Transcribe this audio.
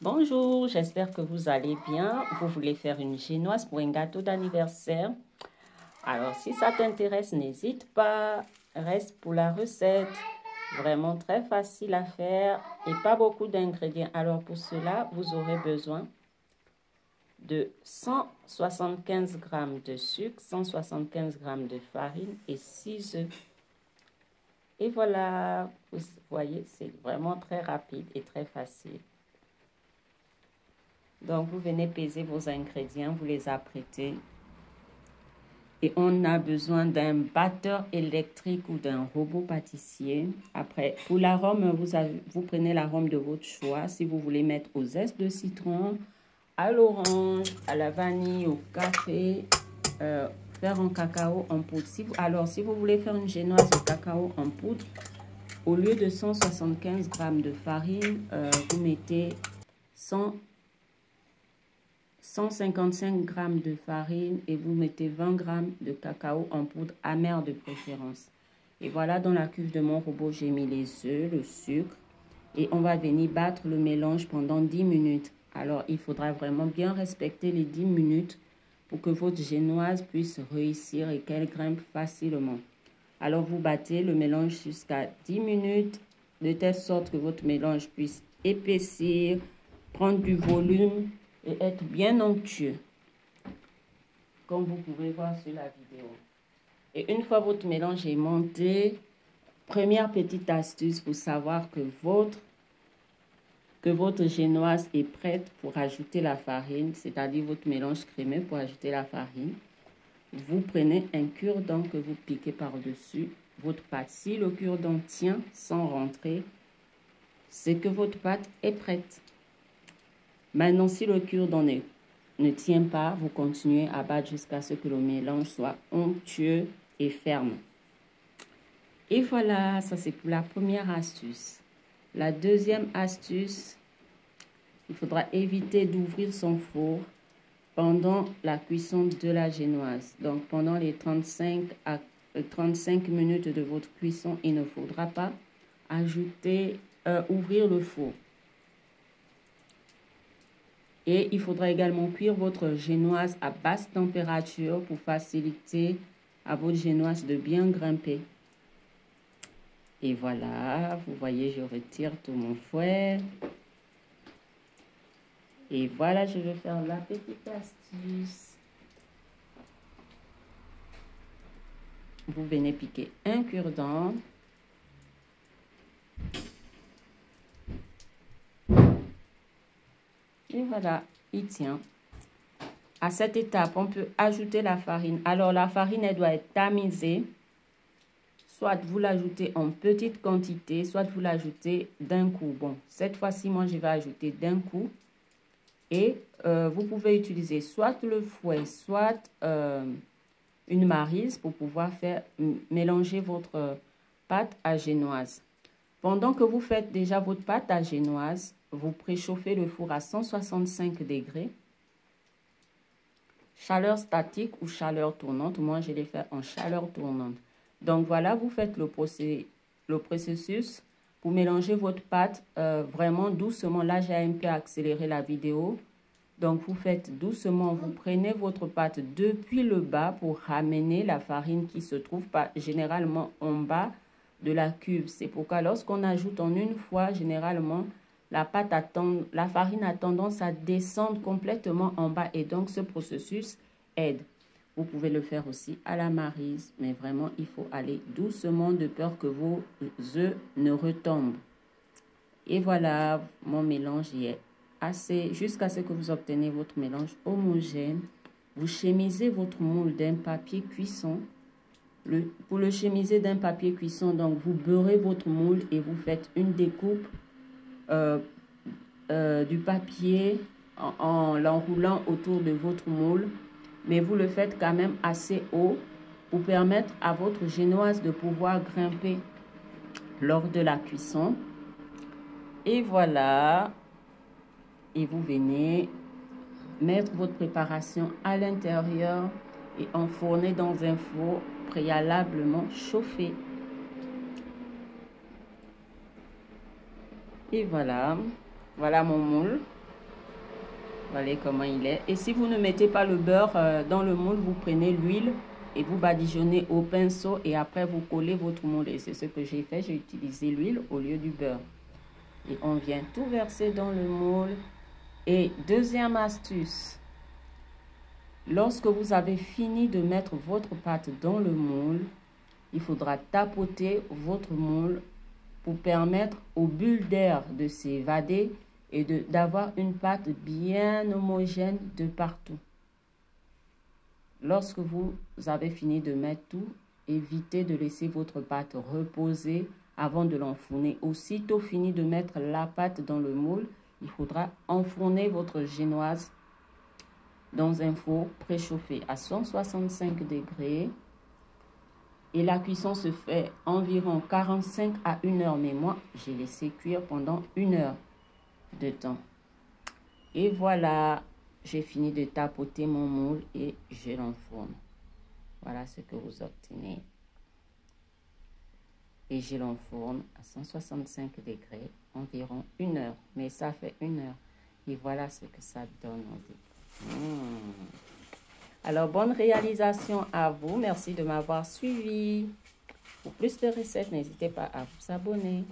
Bonjour, j'espère que vous allez bien. Vous voulez faire une génoise pour un gâteau d'anniversaire? Alors, si ça t'intéresse, n'hésite pas. Reste pour la recette. Vraiment très facile à faire et pas beaucoup d'ingrédients. Alors, pour cela, vous aurez besoin de 175 g de sucre, 175 g de farine et 6 œufs. Et voilà, vous voyez, c'est vraiment très rapide et très facile. Donc, vous venez peser vos ingrédients, vous les apprêtez. Et on a besoin d'un batteur électrique ou d'un robot pâtissier. Après, pour l'arôme, vous prenez l'arôme de votre choix. Si vous voulez mettre au zeste de citron, à l'orange, à la vanille, au café, faire un cacao en poudre. Si vous voulez faire une génoise de cacao en poudre, au lieu de 175 g de farine, vous mettez 155 g de farine et vous mettez 20 g de cacao en poudre amère de préférence. Et voilà, dans la cuve de mon robot, j'ai mis les œufs, le sucre et on va venir battre le mélange pendant 10 minutes. Alors, il faudra vraiment bien respecter les 10 minutes pour que votre génoise puisse réussir et qu'elle grimpe facilement. Alors, vous battez le mélange jusqu'à 10 minutes de telle sorte que votre mélange puisse épaissir, prendre du volume et être bien onctueux, comme vous pouvez voir sur la vidéo. Et une fois votre mélange est monté, première petite astuce pour savoir que votre génoise est prête pour ajouter la farine, c'est-à-dire votre mélange crémeux pour ajouter la farine. Vous prenez un cure-dent que vous piquez par-dessus votre pâte. Si le cure-dent tient sans rentrer, c'est que votre pâte est prête. Maintenant, si le cure-dent ne tient pas, vous continuez à battre jusqu'à ce que le mélange soit onctueux et ferme. Et voilà, ça c'est pour la première astuce. La deuxième astuce, il faudra éviter d'ouvrir son four pendant la cuisson de la génoise. Donc, pendant les 35 minutes de votre cuisson, il ne faudra pas ouvrir le four. Et il faudra également cuire votre génoise à basse température pour faciliter à votre génoise de bien grimper. Et voilà, vous voyez, je retire tout mon fouet. Et voilà, je vais faire la petite astuce. Vous venez piquer un cure-dent. Et voilà, il tient. À cette étape, on peut ajouter la farine. Alors, la farine, elle doit être tamisée. Soit vous l'ajoutez en petite quantité, soit vous l'ajoutez d'un coup. Bon, cette fois-ci, moi, je vais ajouter d'un coup. Et vous pouvez utiliser soit le fouet, soit une maryse pour pouvoir mélanger votre pâte à génoise. Pendant que vous faites déjà votre pâte à génoise, vous préchauffez le four à 165 degrés. Chaleur statique ou chaleur tournante. Moi, je l'ai fait en chaleur tournante. Donc, voilà, vous faites le processus pour mélanger votre pâte vraiment doucement. Là, j'ai un peu accéléré la vidéo. Donc, vous faites doucement. Vous prenez votre pâte depuis le bas pour ramener la farine qui se trouve généralement en bas de la cuve. C'est pourquoi lorsqu'on ajoute en une fois, généralement, la farine a tendance à descendre complètement en bas et donc ce processus aide. Vous pouvez le faire aussi à la maryse, mais vraiment, il faut aller doucement de peur que vos œufs ne retombent. Et voilà, mon mélange y est assez, jusqu'à ce que vous obtenez votre mélange homogène. Vous chemisez votre moule d'un papier cuisson. Pour le chemiser d'un papier cuisson, donc vous beurrez votre moule et vous faites une découpe du papier en l'enroulant autour de votre moule. Mais vous le faites quand même assez haut pour permettre à votre génoise de pouvoir grimper lors de la cuisson. Et voilà. Et vous venez mettre votre préparation à l'intérieur et enfourner dans un four préalablement chauffé. Et voilà, voilà mon moule. Voilà comment il est. Et si vous ne mettez pas le beurre dans le moule, vous prenez l'huile et vous badigeonnez au pinceau et après vous collez votre moule. Et c'est ce que j'ai fait. J'ai utilisé l'huile au lieu du beurre. Et on vient tout verser dans le moule. Et deuxième astuce, lorsque vous avez fini de mettre votre pâte dans le moule, il faudra tapoter votre moule pour permettre aux bulles d'air de s'évader et d'avoir une pâte bien homogène de partout. Lorsque vous avez fini de mettre tout, évitez de laisser votre pâte reposer avant de l'enfourner. Aussitôt fini de mettre la pâte dans le moule, il faudra enfourner votre génoise dans un four préchauffé à 165 degrés. Et la cuisson se fait environ 45 à 1 heure. Mais moi, j'ai laissé cuire pendant 1 heure de temps. Et voilà, j'ai fini de tapoter mon moule et je l'enfourne. Voilà ce que vous obtenez. Et je l'enfourne à 165 degrés, environ 1 heure. Mais ça fait 1 heure. Et voilà ce que ça donne. Alors, bonne réalisation à vous. Merci de m'avoir suivi. Pour plus de recettes, n'hésitez pas à vous abonner.